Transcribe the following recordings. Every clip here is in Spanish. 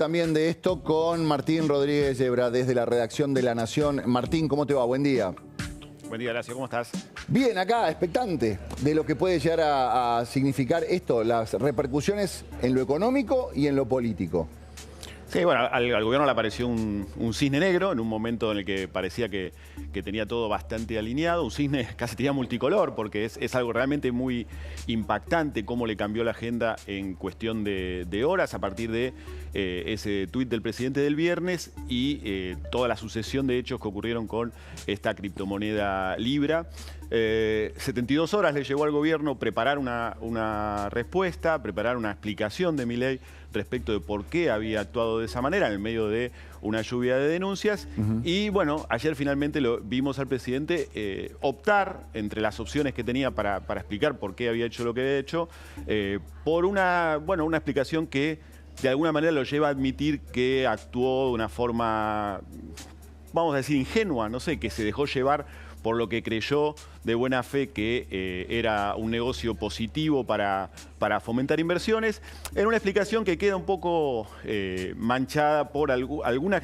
También de esto con Martín Rodríguez Yebra desde la redacción de La Nación. Martín, ¿cómo te va? Buen día. Buen día, Horacio. ¿Cómo estás? Bien, acá, expectante de lo que puede llegar a significar esto, las repercusiones en lo económico y en lo político. Sí, bueno, al gobierno le apareció un cisne negro en un momento en el que parecía que tenía todo bastante alineado. Un cisne casi tenía multicolor, porque es algo realmente muy impactante cómo le cambió la agenda en cuestión de horas a partir de ese tuit del presidente del viernes y toda la sucesión de hechos que ocurrieron con esta criptomoneda Libra. 72 horas le llevó al gobierno preparar una respuesta, preparar una explicación de Milei respecto de por qué había actuado de esa manera en el medio de una lluvia de denuncias. Y bueno, ayer finalmente lo vimos al presidente optar entre las opciones que tenía para explicar por qué había hecho lo que había hecho, por una explicación que de alguna manera lo lleva a admitir que actuó de una forma, vamos a decir, ingenua, no sé, que se dejó llevar por lo que creyó de buena fe que era un negocio positivo para fomentar inversiones, en una explicación que queda un poco manchada por algunas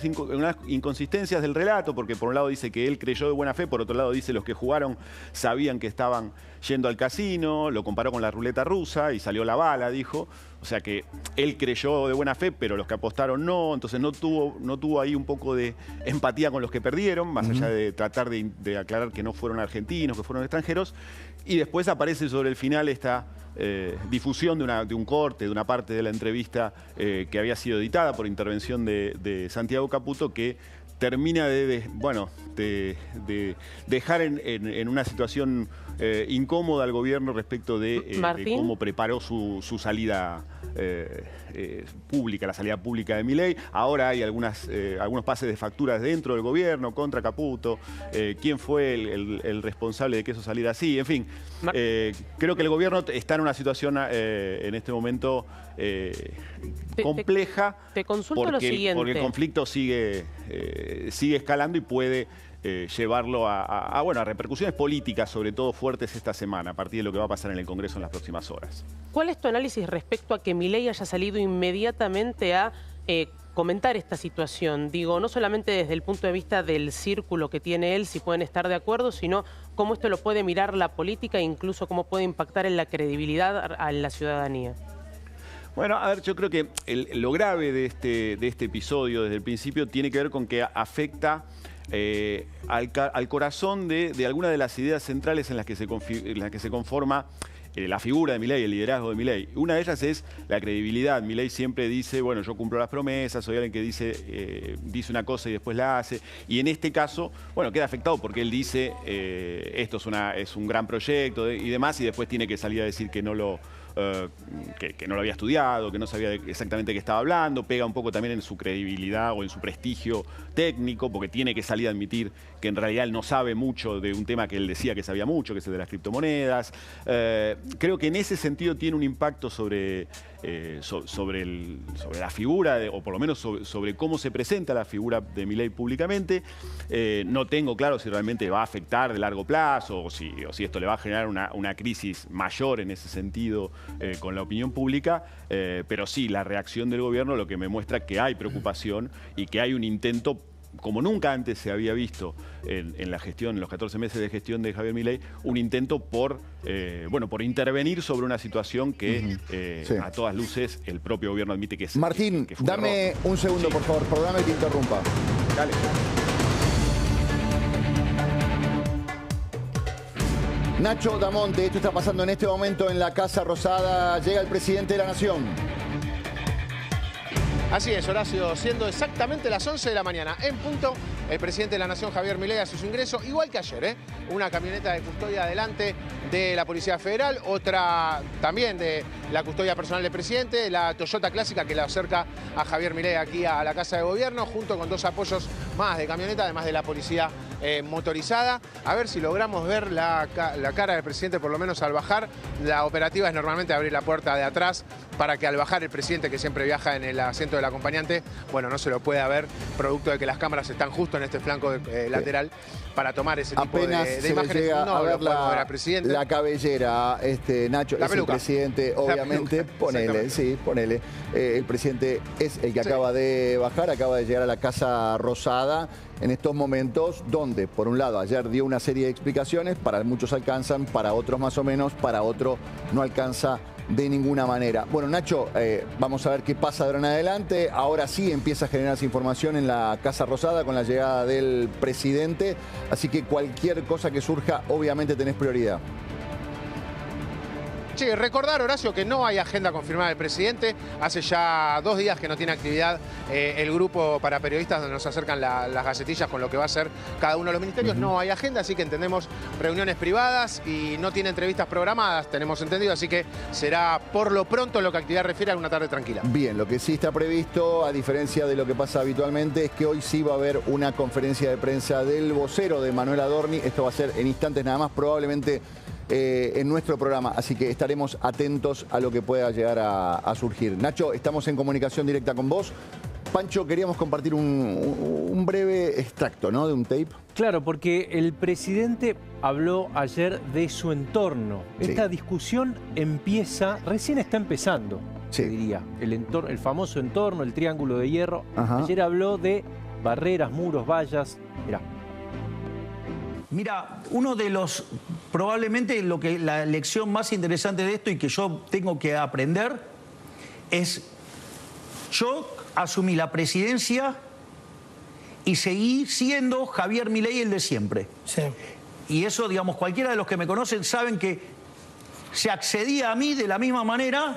inconsistencias del relato, porque por un lado dice que él creyó de buena fe, por otro lado dice los que jugaron sabían que estaban yendo al casino, lo comparó con la ruleta rusa y salió la bala, dijo. O sea que él creyó de buena fe, pero los que apostaron no, entonces no tuvo ahí un poco de empatía con los que perdieron, más allá de tratar de aclarar que no fueron argentinos, que fueron extranjeros. Y después aparece sobre el final esta difusión de un corte, de una parte de la entrevista que había sido editada por intervención de Santiago Caputo, que termina de dejar en una situación incómoda al gobierno respecto de cómo preparó su salida pública, la salida pública de Milei. Ahora hay algunos pases de facturas dentro del gobierno contra Caputo. ¿Quién fue el responsable de que eso saliera así? En fin, creo que el gobierno está en una situación en este momento compleja. Te consulto lo siguiente. Porque el conflicto sigue escalando y puede llevarlo a repercusiones políticas, sobre todo fuertes esta semana, a partir de lo que va a pasar en el Congreso en las próximas horas. ¿Cuál es tu análisis respecto a que Milei haya salido inmediatamente a comentar esta situación? Digo, no solamente desde el punto de vista del círculo que tiene él, si pueden estar de acuerdo, sino cómo esto lo puede mirar la política e incluso cómo puede impactar en la credibilidad a la ciudadanía. Bueno, a ver, yo creo que lo grave de este episodio desde el principio tiene que ver con que afecta al corazón de algunas de las ideas centrales en las que se conforma la figura de Milei, el liderazgo de Milei. Una de ellas es la credibilidad. Milei siempre dice, bueno, yo cumplo las promesas, soy alguien que dice una cosa y después la hace. Y en este caso, bueno, queda afectado porque él dice, esto es un gran proyecto y demás, y después tiene que salir a decir que no lo había estudiado, que no sabía exactamente de qué estaba hablando. Pega un poco también en su credibilidad o en su prestigio técnico, porque tiene que salir a admitir que en realidad él no sabe mucho de un tema que él decía que sabía mucho, que es el de las criptomonedas. Creo que en ese sentido tiene un impacto sobre la figura, o por lo menos sobre cómo se presenta la figura de Milei públicamente. No tengo claro si realmente va a afectar de largo plazo o si esto le va a generar una crisis mayor en ese sentido con la opinión pública, pero sí, la reacción del gobierno lo que me muestra que hay preocupación y que hay un intento, como nunca antes se había visto en la gestión, en los 14 meses de gestión de Javier Milei, un intento por intervenir sobre una situación que a todas luces el propio gobierno admite que es. Martín, que fue un dame error. un segundo, por favor, perdóname que te interrumpa. Dale. Nacho Damonte, esto está pasando en este momento en la Casa Rosada. Llega el presidente de la Nación. Así es, Horacio, siendo exactamente las 11 de la mañana en punto, el presidente de la Nación, Javier Milei, hace su ingreso, igual que ayer, una camioneta de custodia adelante de la Policía Federal, otra también de la custodia personal del presidente, la Toyota clásica que le acerca a Javier Milei aquí a la Casa de Gobierno, junto con dos apoyos más de camioneta, además de la policía motorizada. A ver si logramos ver la cara del presidente, por lo menos al bajar. La operativa es normalmente abrir la puerta de atrás para que al bajar el presidente, que siempre viaja en el asiento del acompañante, bueno, no se lo pueda ver, producto de que las cámaras están justo justo en este flanco lateral para tomar ese tipo Apenas de se le imágenes. llega No a ver lo podemos ver al presidente. la cabellera, Nacho, La es peluca. el presidente, obviamente, peluca, ponele, sí, ponele. El presidente es el que acaba de bajar, acaba de llegar a la Casa Rosada en estos momentos, donde, por un lado, ayer dio una serie de explicaciones, para muchos alcanzan, para otros más o menos, para otro no alcanza de ninguna manera. Bueno, Nacho, vamos a ver qué pasa de ahora en adelante. Ahora sí empieza a generarse información en la Casa Rosada con la llegada del presidente, así que cualquier cosa que surja, obviamente tenés prioridad. Sí, recordar, Horacio, que no hay agenda confirmada del presidente. Hace ya 2 días que no tiene actividad el grupo para periodistas donde nos acercan las gacetillas con lo que va a ser cada uno de los ministerios. No hay agenda, así que entendemos reuniones privadas y no tiene entrevistas programadas, tenemos entendido. Así que será por lo pronto, en lo que a actividad refiere, a una tarde tranquila. Bien, lo que sí está previsto, a diferencia de lo que pasa habitualmente, es que hoy sí va a haber una conferencia de prensa del vocero de Manuel Adorni. Esto va a ser en instantes nada más, probablemente en nuestro programa, así que estaremos atentos a lo que pueda llegar a surgir. Nacho, estamos en comunicación directa con vos. Pancho, queríamos compartir un breve extracto, ¿no?, de un tape. Claro, porque el presidente habló ayer de su entorno. Sí. Esta discusión recién está empezando, Sí. se diría. El famoso entorno, el triángulo de hierro. Ajá. Ayer habló de barreras, muros, vallas. Mirá. Mira, probablemente la lección más interesante de esto y que yo tengo que aprender es, yo asumí la presidencia y seguí siendo Javier Milei el de siempre. Sí. Y eso, digamos, cualquiera de los que me conocen saben que se accedía a mí de la misma manera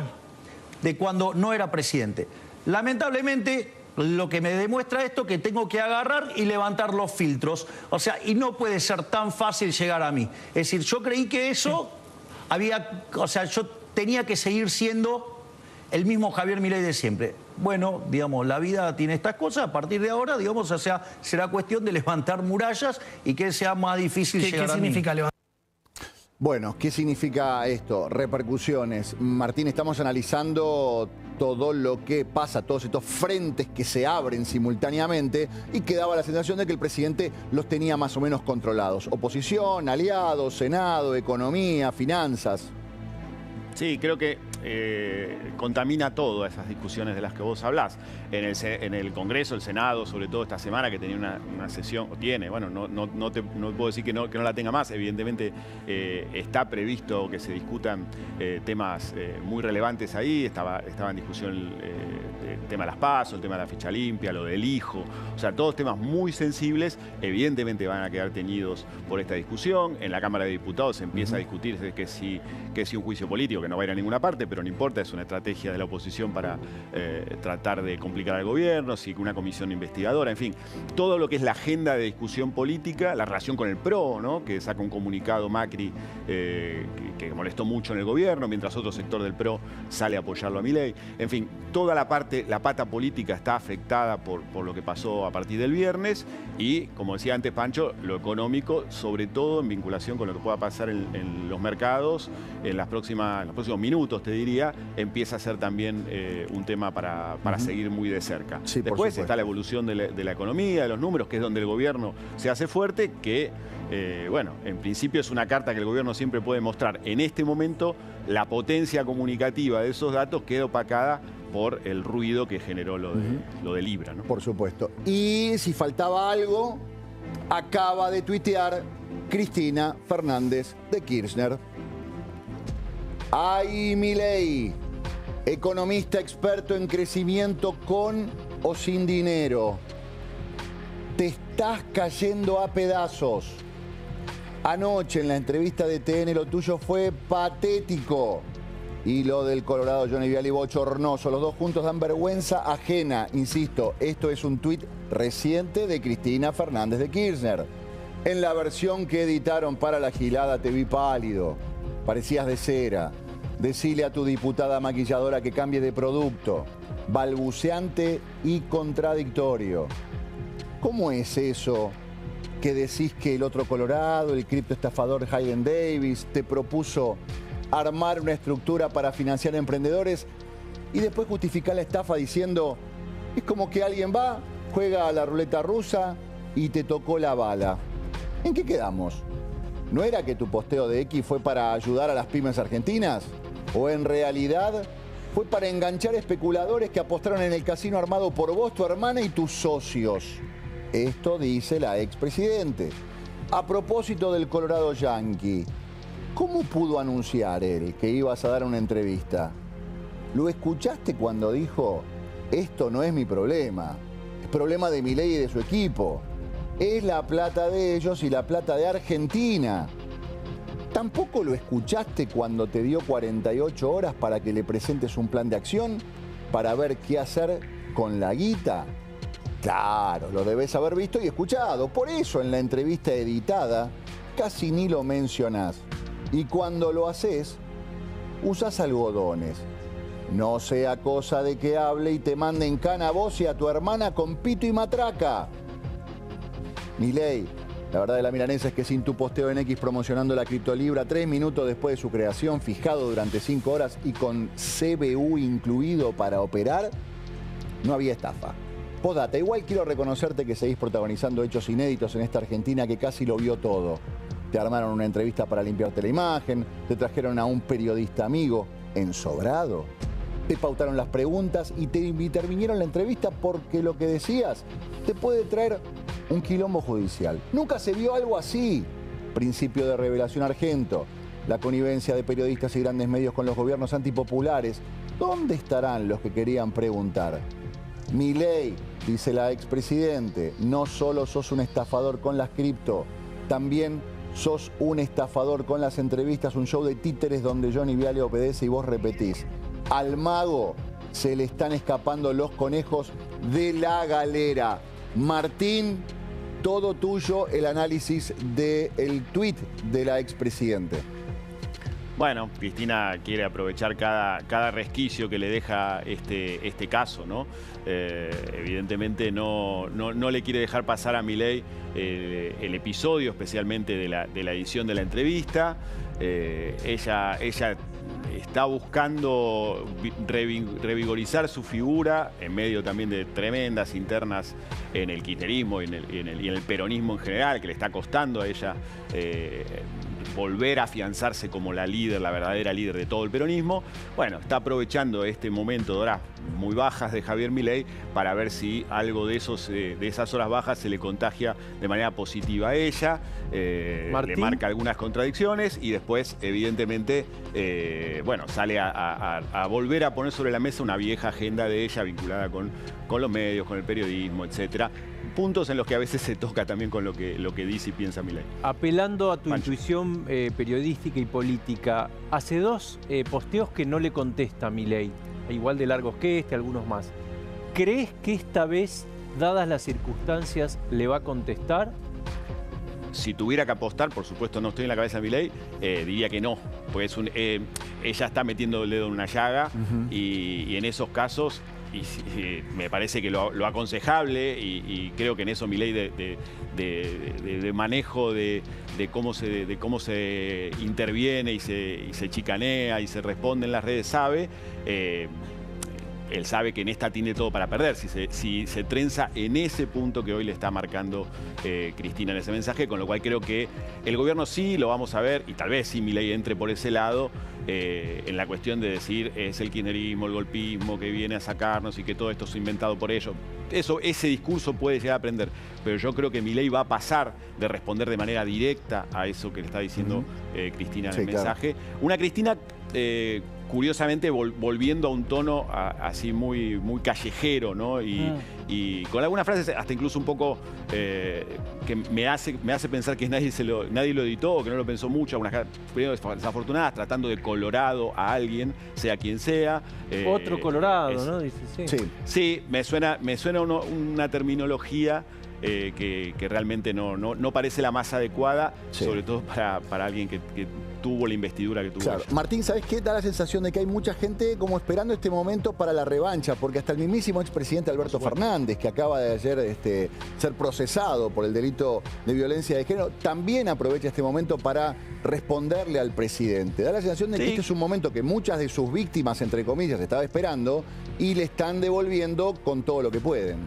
de cuando no era presidente. Lamentablemente, lo que me demuestra esto que tengo que agarrar y levantar los filtros. O sea, y no puede ser tan fácil llegar a mí. Es decir, yo creí que eso yo tenía que seguir siendo el mismo Javier Milei de siempre. Bueno, digamos, la vida tiene estas cosas. A partir de ahora, digamos, o sea, será cuestión de levantar murallas y que sea más difícil llegar a mí. ¿Qué significa levantar? Bueno, ¿qué significa esto? Repercusiones. Martín, estamos analizando todo lo que pasa, todos estos frentes que se abren simultáneamente y que daba la sensación de que el presidente los tenía más o menos controlados. Oposición, aliados, Senado, economía, finanzas. Sí, creo que contamina todo esas discusiones de las que vos hablás. En el Congreso, el Senado, sobre todo esta semana que tenía una sesión, o tiene, bueno, no puedo decir que no la tenga más, evidentemente está previsto que se discutan temas muy relevantes ahí, estaba en discusión el tema de las PASO, el tema de la ficha limpia, lo del hijo, o sea, todos temas muy sensibles, evidentemente van a quedar teñidos por esta discusión. En la Cámara de Diputados se empieza a discutir que si un juicio político, que no va a ir a ninguna parte, pero no importa, es una estrategia de la oposición para tratar de complicar al gobierno, si una comisión investigadora, en fin, todo lo que es la agenda de discusión política, la relación con el PRO, ¿no?, que saca un comunicado Macri que molestó mucho en el gobierno, mientras otro sector del PRO sale a apoyarlo a Milei. En fin, toda la pata política está afectada por lo que pasó a partir del viernes y, como decía antes Pancho, lo económico, sobre todo en vinculación con lo que pueda pasar en los mercados, en los próximos minutos, te diría, empieza a ser también un tema para seguir muy de cerca. Sí, después está la evolución de la economía, de los números, que es donde el gobierno se hace fuerte, que, bueno, en principio es una carta que el gobierno siempre puede mostrar. En este momento, la potencia comunicativa de esos datos queda opacada por el ruido que generó lo de Libra, ¿no? Por supuesto. Y si faltaba algo, acaba de tuitear Cristina Fernández de Kirchner. ¡Ay, Milei! Economista experto en crecimiento con o sin dinero. Te estás cayendo a pedazos. Anoche en la entrevista de TN lo tuyo fue patético. Y lo del Colorado Johnny Viale bochornoso. Los dos juntos dan vergüenza ajena. Insisto, esto es un tuit reciente de Cristina Fernández de Kirchner. En la versión que editaron para la gilada te vi pálido. Parecías de cera. Decile a tu diputada maquilladora que cambie de producto. Balbuceante y contradictorio. ¿Cómo es eso que decís que el otro Colorado, el criptoestafador Hayden Davis, te propuso armar una estructura para financiar emprendedores y después justificar la estafa diciendo es como que alguien va, juega a la ruleta rusa y te tocó la bala. ¿En qué quedamos? ¿No era que tu posteo de X fue para ayudar a las pymes argentinas? ¿O en realidad fue para enganchar especuladores que apostaron en el casino armado por vos, tu hermana y tus socios? Esto dice la expresidente. A propósito del Colorado Yankee, ¿cómo pudo anunciar él que ibas a dar una entrevista? ¿Lo escuchaste cuando dijo, esto no es mi problema, es problema de Milei y de su equipo? Es la plata de ellos y la plata de Argentina. ¿Tampoco lo escuchaste cuando te dio 48 horas para que le presentes un plan de acción para ver qué hacer con la guita? Claro, lo debes haber visto y escuchado. Por eso en la entrevista editada casi ni lo mencionás. Y cuando lo haces, usás algodones. No sea cosa de que hable y te mande en cana a vos y a tu hermana con pito y matraca. Milei, la verdad de la milanesa es que sin tu posteo en X promocionando la criptolibra 3 minutos después de su creación, fijado durante 5 horas y con CBU incluido para operar, no había estafa. Podata, igual quiero reconocerte que seguís protagonizando hechos inéditos en esta Argentina que casi lo vio todo. Te armaron una entrevista para limpiarte la imagen, te trajeron a un periodista amigo, ensobrado. Te pautaron las preguntas y te intervinieron la entrevista porque lo que decías te puede traer un quilombo judicial. Nunca se vio algo así. Principio de revelación Argento, la connivencia de periodistas y grandes medios con los gobiernos antipopulares. ¿Dónde estarán los que querían preguntar? Milei, dice la expresidente, no solo sos un estafador con las cripto, también sos un estafador con las entrevistas, un show de títeres donde Johnny Viale obedece y vos repetís. Al mago se le están escapando los conejos de la galera. Martín, todo tuyo el análisis del tuit de la expresidente. Bueno, Cristina quiere aprovechar cada resquicio que le deja este caso, ¿no? Evidentemente no le quiere dejar pasar a Milei el episodio, especialmente de la edición de la entrevista. Ella está buscando revigorizar su figura en medio también de tremendas internas en el kirchnerismo y en el peronismo en general, que le está costando a ella volver a afianzarse como la líder, la verdadera líder de todo el peronismo. Bueno, está aprovechando este momento de horas muy bajas de Javier Milei para ver si algo de esas horas bajas se le contagia de manera positiva a ella. Le marca algunas contradicciones y después, evidentemente, bueno, sale a volver a poner sobre la mesa una vieja agenda de ella vinculada con los medios, con el periodismo, etcétera. Puntos en los que a veces se toca también con lo que dice y piensa Milei. Apelando a tu intuición periodística y política, hace 2 posteos que no le contesta a Milei, igual de largos que algunos más. ¿Crees que esta vez, dadas las circunstancias, le va a contestar? Si tuviera que apostar, por supuesto no estoy en la cabeza de Milei, diría que no, porque ella está metiendo el dedo en una llaga y en esos casos... Y me parece que lo aconsejable, y creo que en eso Milei de manejo de cómo se interviene y se chicanea y se responde en las redes sabe. Él sabe que en esta tiene todo para perder, si se trenza en ese punto que hoy le está marcando Cristina en ese mensaje, con lo cual creo que el gobierno sí lo vamos a ver, y tal vez sí Milei entre por ese lado, en la cuestión de decir es el kirchnerismo, el golpismo que viene a sacarnos y que todo esto es inventado por ellos. Ese discurso puede llegar a aprender, pero yo creo que Milei va a pasar de responder de manera directa a eso que le está diciendo Cristina en el mensaje. Una Cristina... curiosamente volviendo a un tono así muy callejero, ¿no? Y con algunas frases hasta incluso un poco que me hace pensar que nadie lo editó, que no lo pensó mucho, algunas desafortunadas, tratando de colorado a alguien, sea quien sea. Otro colorado, ¿no? Dice, sí, me suena una terminología que realmente no parece la más adecuada, sobre todo para alguien que tuvo la investidura que tuvo. Claro. Martín, ¿sabes qué? Da la sensación de que hay mucha gente como esperando este momento para la revancha, porque hasta el mismísimo expresidente Alberto Fernández, que acaba de ayer ser procesado por el delito de violencia de género, también aprovecha este momento para responderle al presidente. Da la sensación de que este es un momento que muchas de sus víctimas, entre comillas, estaba esperando y le están devolviendo con todo lo que pueden.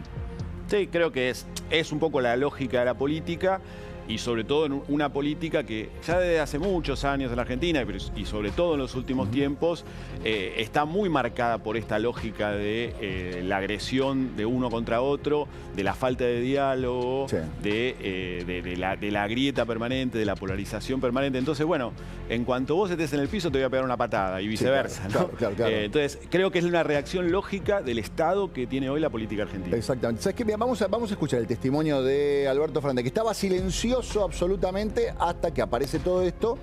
Sí, creo que es un poco la lógica de la política y sobre todo en una política que ya desde hace muchos años en la Argentina y sobre todo en los últimos tiempos está muy marcada por esta lógica de la agresión de uno contra otro, de la falta de diálogo, sí, de la grieta permanente, de la polarización permanente. Entonces, bueno, en cuanto vos estés en el piso te voy a pegar una patada y viceversa, sí, claro, ¿no? claro. Entonces, creo que es una reacción lógica del Estado que tiene hoy la política argentina. Exactamente. ¿Sabes qué? Mira, vamos a escuchar el testimonio de Alberto Fernández, que estaba silencioso absolutamente hasta que aparece todo esto,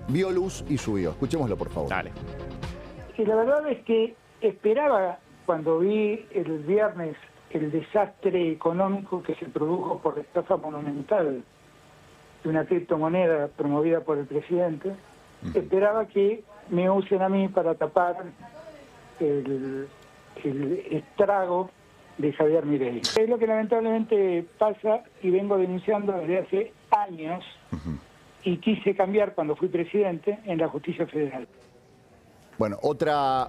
vio luz y subió. Escuchémoslo, por favor. Dale. Y la verdad es que esperaba, cuando vi el viernes el desastre económico que se produjo por la estafa monumental de una criptomoneda promovida por el presidente, esperaba que me usen a mí para tapar el estrago de Javier Milei. Es lo que lamentablemente pasa y vengo denunciando desde hace años y quise cambiar cuando fui presidente en la Justicia Federal. Bueno, otra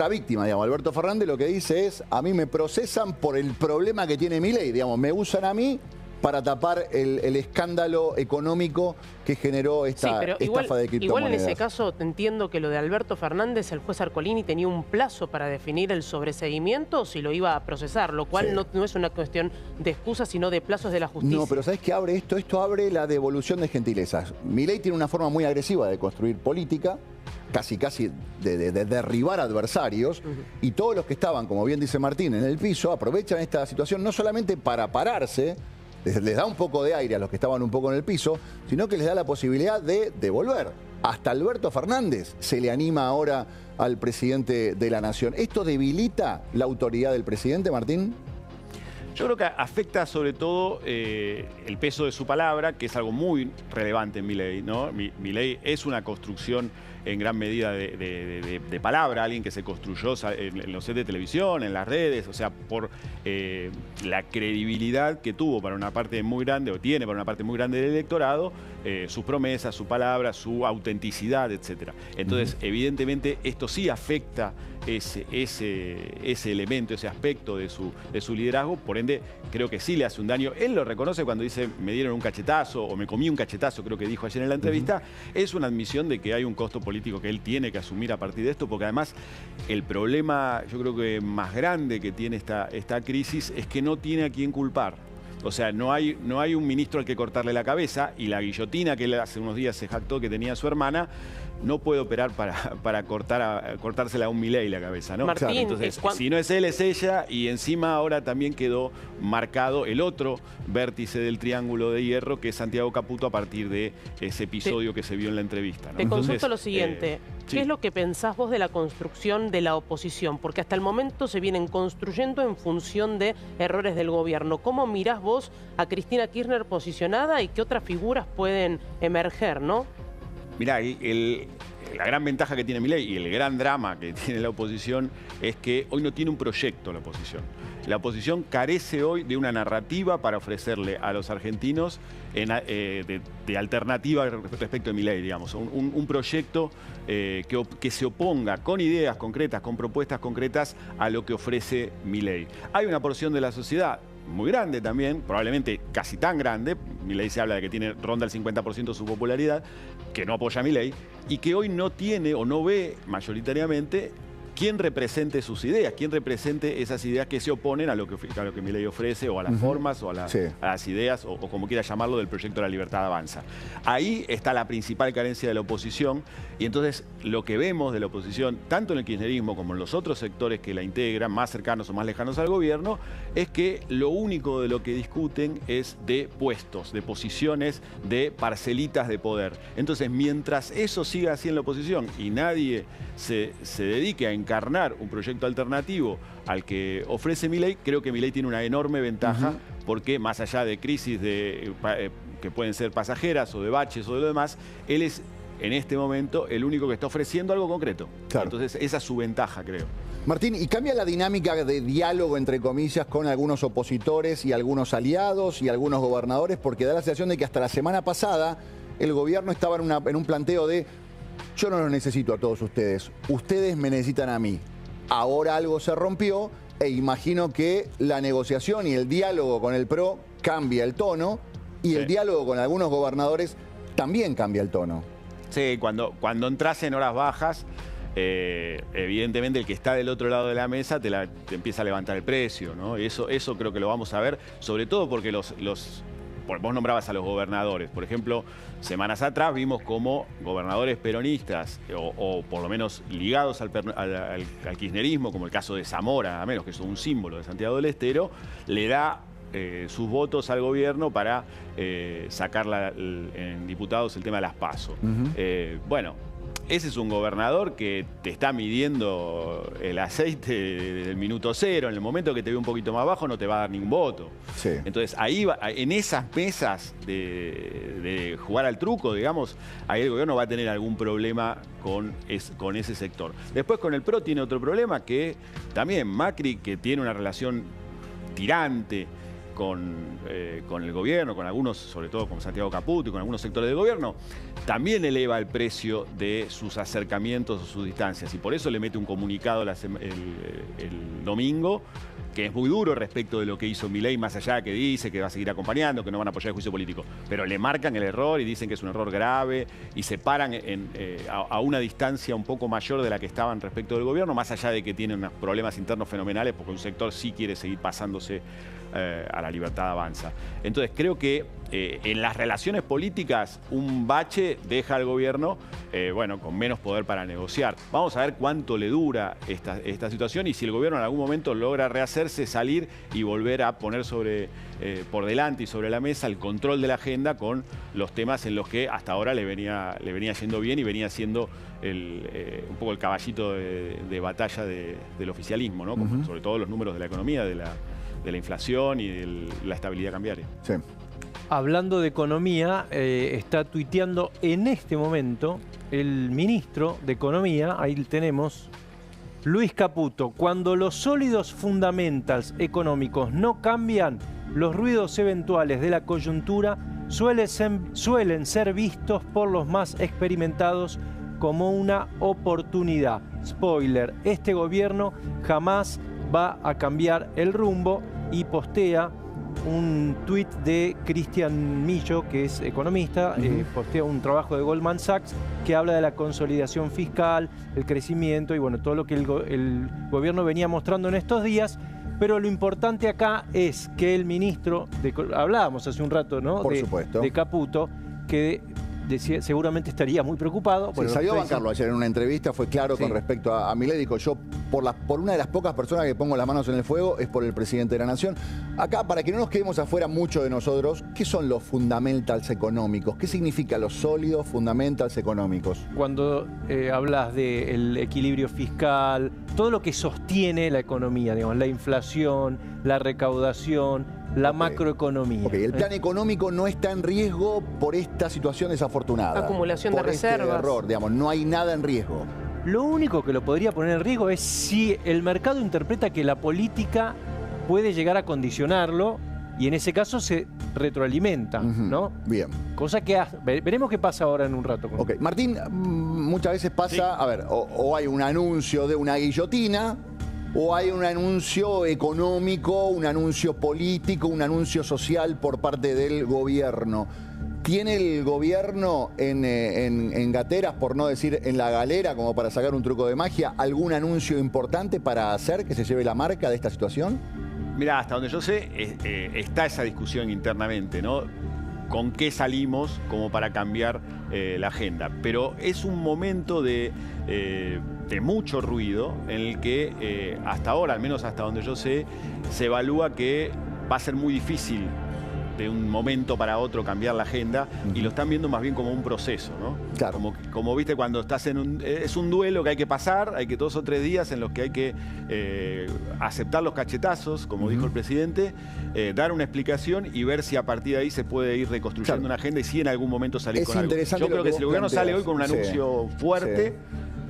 víctima, digamos. Alberto Fernández lo que dice es, a mí me procesan por el problema que tiene Milei, digamos, me usan a mí para tapar el escándalo económico que generó esta estafa de criptomonedas. Igual en ese caso entiendo que lo de Alberto Fernández, el juez Arcolini tenía un plazo para definir el sobreseguimiento o si lo iba a procesar, lo cual no es una cuestión de excusas, sino de plazos de la justicia. No, pero ¿sabes qué abre esto? Esto abre la devolución de gentilezas. Milei tiene una forma muy agresiva de construir política, casi de derribar adversarios, y todos los que estaban, como bien dice Martín, en el piso, aprovechan esta situación no solamente para pararse, les da un poco de aire a los que estaban un poco en el piso, sino que les da la posibilidad de devolver. Hasta Alberto Fernández se le anima ahora al presidente de la Nación. ¿Esto debilita la autoridad del presidente, Martín? Yo creo que afecta sobre todo el peso de su palabra, que es algo muy relevante en Milei, ¿no? Milei es una construcción en gran medida de palabra, alguien que se construyó en los sets de televisión, en las redes, o sea, por la credibilidad que tuvo para una parte muy grande, o tiene para una parte muy grande del electorado, sus promesas, su palabra, su autenticidad, etc. Entonces, evidentemente, esto sí afecta ese elemento, ese aspecto de su liderazgo, por ende, creo que sí le hace un daño. Él lo reconoce cuando dice, me dieron un cachetazo, o me comí un cachetazo, creo que dijo ayer en la entrevista. Es una admisión de que hay un costo político que él tiene que asumir a partir de esto, porque además el problema, yo creo que más grande que tiene esta crisis es que no tiene a quién culpar. O sea, no hay un ministro al que cortarle la cabeza, y la guillotina que él hace unos días se jactó que tenía su hermana no puede operar para cortársela a un Milei la cabeza, ¿no? Martín, entonces, si no es él, es ella, y encima ahora también quedó marcado el otro vértice del triángulo de hierro, que es Santiago Caputo, a partir de ese episodio que se vio en la entrevista, ¿no? Te consulto lo siguiente. Sí. ¿Qué es lo que pensás vos de la construcción de la oposición? Porque hasta el momento se vienen construyendo en función de errores del gobierno. ¿Cómo mirás vos a Cristina Kirchner posicionada y qué otras figuras pueden emerger, no? Mirá, la gran ventaja que tiene Milei y el gran drama que tiene la oposición es que hoy no tiene un proyecto la oposición. La oposición carece hoy de una narrativa para ofrecerle a los argentinos de alternativa respecto de Milei, digamos. Un proyecto que se oponga con ideas concretas, con propuestas concretas a lo que ofrece Milei. Hay una porción de la sociedad muy grande también, probablemente casi tan grande, Milei se habla de que ronda el 50% de su popularidad, que no apoya a Milei y que hoy no tiene o no ve mayoritariamente quién represente sus ideas, quién represente esas ideas que se oponen a lo que Milei ofrece, o a las formas, o a las ideas, o como quiera llamarlo, del proyecto de la Libertad Avanza. Ahí está la principal carencia de la oposición, y entonces lo que vemos de la oposición, tanto en el kirchnerismo como en los otros sectores que la integran, más cercanos o más lejanos al gobierno, es que lo único de lo que discuten es de puestos, de posiciones, de parcelitas de poder. Entonces, mientras eso siga así en la oposición y nadie se dedique a encarnar un proyecto alternativo al que ofrece Milei, creo que Milei tiene una enorme ventaja, porque más allá de crisis que pueden ser pasajeras o de baches o de lo demás, él es en este momento el único que está ofreciendo algo concreto. Claro. Entonces esa es su ventaja, creo. Martín, ¿y cambia la dinámica de diálogo, entre comillas, con algunos opositores y algunos aliados y algunos gobernadores? Porque da la sensación de que hasta la semana pasada el gobierno estaba en un planteo de: yo no los necesito a todos ustedes, ustedes me necesitan a mí. Ahora algo se rompió e imagino que la negociación y el diálogo con el PRO cambia el tono y el diálogo con algunos gobernadores también cambia el tono. Sí, cuando entras en horas bajas, evidentemente el que está del otro lado de la mesa te empieza a levantar el precio, ¿no? Y eso creo que lo vamos a ver, sobre todo porque vos nombrabas a los gobernadores. Por ejemplo, semanas atrás vimos cómo gobernadores peronistas, o por lo menos ligados al kirchnerismo, como el caso de Zamora, a menos que es un símbolo de Santiago del Estero, le da sus votos al gobierno para sacar en diputados el tema de las PASO. Bueno, ese es un gobernador que te está midiendo el aceite del minuto cero. En el momento que te ve un poquito más bajo no te va a dar ningún voto. Sí. Entonces ahí en esas mesas de jugar al truco, digamos, ahí el gobierno va a tener algún problema con ese sector. Después con el PRO tiene otro problema, que también Macri, que tiene una relación tirante con el gobierno, con algunos, sobre todo con Santiago Caputo y con algunos sectores del gobierno, también eleva el precio de sus acercamientos o sus distancias. Y por eso le mete un comunicado el domingo, que es muy duro respecto de lo que hizo Milei, más allá de que dice que va a seguir acompañando, que no van a apoyar el juicio político. Pero le marcan el error y dicen que es un error grave y se paran a una distancia un poco mayor de la que estaban respecto del gobierno, más allá de que tienen unos problemas internos fenomenales, porque un sector sí quiere seguir pasándose a la libertad avanza. Entonces creo que en las relaciones políticas un bache deja al gobierno con menos poder para negociar. Vamos a ver cuánto le dura esta situación y si el gobierno en algún momento logra rehacerse, salir y volver a poner por delante y sobre la mesa el control de la agenda con los temas en los que hasta ahora le venía yendo bien y venía siendo un poco el caballito de batalla del oficialismo, ¿no? Sobre todo los números de la economía, de la inflación y de la estabilidad cambiaria. Sí. Hablando de economía, está tuiteando en este momento el ministro de Economía, ahí tenemos, Luis Caputo. Cuando los sólidos fundamentals económicos no cambian, los ruidos eventuales de la coyuntura suelen ser vistos por los más experimentados como una oportunidad. Spoiler, este gobierno jamás va a cambiar el rumbo, y postea un tuit de Cristian Millo, que es economista, postea un trabajo de Goldman Sachs que habla de la consolidación fiscal, el crecimiento y bueno, todo lo que el gobierno venía mostrando en estos días. Pero lo importante acá es que el ministro, hablábamos hace un rato, ¿no? Por supuesto. De Caputo, que decía, seguramente estaría muy preocupado. Sí, salió a bancarlo ayer en una entrevista, fue claro con respecto a Milei, dijo, yo por una de las pocas personas que pongo las manos en el fuego es por el presidente de la Nación. Acá, para que no nos quedemos afuera mucho de nosotros, ¿qué son los fundamentals económicos? ¿Qué significa los sólidos fundamentals económicos? Cuando hablas del equilibrio fiscal, todo lo que sostiene la economía, digamos, la inflación, la recaudación, la macroeconomía. El plan económico no está en riesgo por esta situación desafortunada. Acumulación de reservas. Este error, digamos, no hay nada en riesgo. Lo único que lo podría poner en riesgo es si el mercado interpreta que la política puede llegar a condicionarlo y en ese caso se retroalimenta, ¿no? Bien. Cosa que veremos qué pasa ahora en un rato. Martín, muchas veces pasa, a ver, o hay un anuncio de una guillotina, o hay un anuncio económico, un anuncio político, un anuncio social por parte del gobierno. ¿Tiene el gobierno en gateras, por no decir en la galera, como para sacar un truco de magia, algún anuncio importante para hacer que se lleve la marca de esta situación? Mirá, hasta donde yo sé, está esa discusión internamente, ¿no? ¿Con qué salimos como para cambiar la agenda? Pero es un momento de mucho ruido en el que hasta ahora, al menos hasta donde yo sé, se evalúa que va a ser muy difícil de un momento para otro cambiar la agenda y lo están viendo más bien como un proceso, ¿no? Claro. Como viste cuando estás es un duelo que hay que pasar, hay que 2 o 3 días en los que hay que aceptar los cachetazos, como dijo el presidente, dar una explicación y ver si a partir de ahí se puede ir reconstruyendo una agenda y si en algún momento salir con algo. Yo creo que si el gobierno sale hoy con un anuncio fuerte,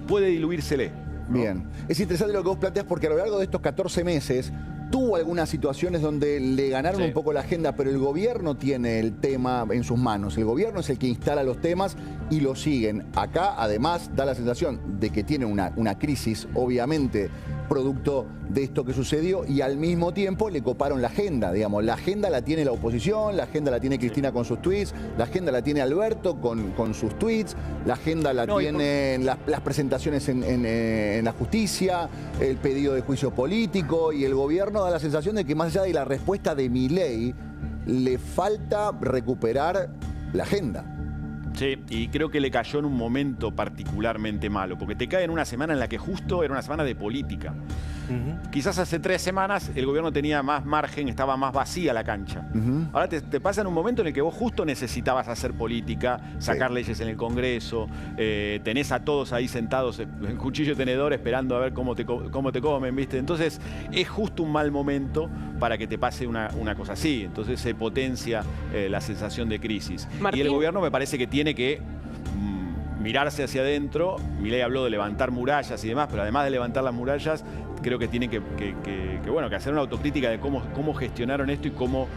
puede diluírsele, ¿no? Bien. Es interesante lo que vos planteás porque a lo largo de estos 14 meses tuvo algunas situaciones donde le ganaron un poco la agenda, pero el gobierno tiene el tema en sus manos. El gobierno es el que instala los temas y lo siguen. Acá, además, da la sensación de que tiene una crisis, obviamente, producto de esto que sucedió, y al mismo tiempo le coparon la agenda, digamos. La agenda la tiene la oposición, la agenda la tiene Cristina con sus tweets, la agenda la tiene Alberto con sus tweets, la agenda la tienen las presentaciones en la justicia, el pedido de juicio político, y el gobierno da la sensación de que más allá de la respuesta de Milei, le falta recuperar la agenda. Sí, y creo que le cayó en un momento particularmente malo, porque te cae en una semana en la que justo era una semana de política. Quizás hace 3 semanas el gobierno tenía más margen, estaba más vacía la cancha. Ahora te pasa en un momento en el que vos justo necesitabas hacer política, sacar leyes en el Congreso, tenés a todos ahí sentados en cuchillo y tenedor esperando a ver cómo te comen, ¿viste? Entonces es justo un mal momento para que te pase una cosa así. Entonces se potencia la sensación de crisis. Martín. Y el gobierno me parece que tiene que mirarse hacia adentro. Milei habló de levantar murallas y demás, pero además de levantar las murallas, creo que tiene que hacer una autocrítica de cómo gestionaron esto y cómo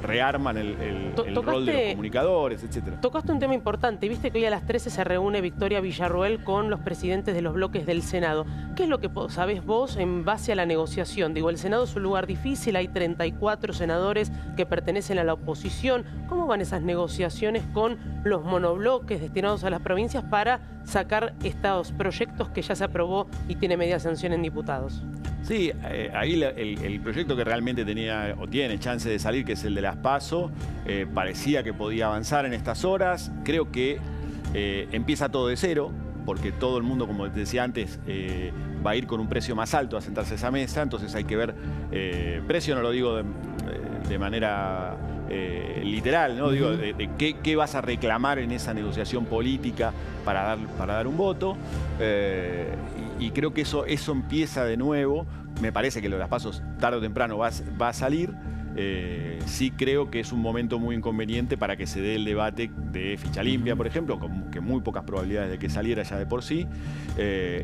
rearman el rol de los comunicadores, etc. Tocaste un tema importante. Viste que hoy a las 13 se reúne Victoria Villarroel con los presidentes de los bloques del Senado. ¿Qué es lo que sabés vos en base a la negociación? Digo, el Senado es un lugar difícil, hay 34 senadores que pertenecen a la oposición. ¿Cómo van esas negociaciones con los monobloques destinados a las provincias para sacar estos proyectos que ya se aprobó y tiene media sanción en diputados? Sí, ahí el proyecto que realmente tenía o tiene chance de salir, que es el de las PASO, parecía que podía avanzar en estas horas. Creo que empieza todo de cero, porque todo el mundo, como te decía antes, va a ir con un precio más alto a sentarse a esa mesa. Entonces hay que ver, precio no lo digo de manera literal, ¿no? Digo, de qué vas a reclamar en esa negociación política para dar un voto. Y creo que eso empieza de nuevo. Me parece que lo de las PASO tarde o temprano va a salir. Sí creo que es un momento muy inconveniente para que se dé el debate de ficha limpia, por ejemplo, con que muy pocas probabilidades de que saliera ya de por sí.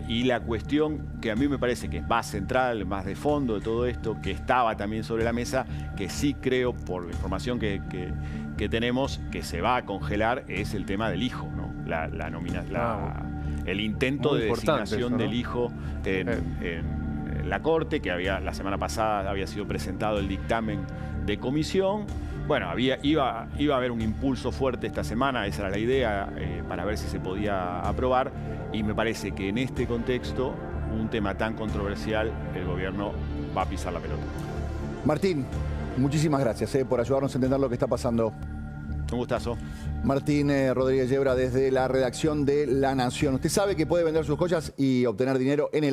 Y la cuestión que a mí me parece que es más central, más de fondo de todo esto, que estaba también sobre la mesa, que sí creo, por la información que tenemos, que se va a congelar, es el tema del hijo, ¿no? El intento de designación del hijo en la Corte, que la semana pasada había sido presentado el dictamen de comisión. Bueno, iba a haber un impulso fuerte esta semana, esa era la idea, para ver si se podía aprobar, y me parece que en este contexto, un tema tan controversial, el gobierno va a pisar la pelota. Martín, muchísimas gracias por ayudarnos a entender lo que está pasando. Un gustazo. Martín Rodríguez Yebra, desde la redacción de La Nación. Usted sabe que puede vender sus joyas y obtener dinero en el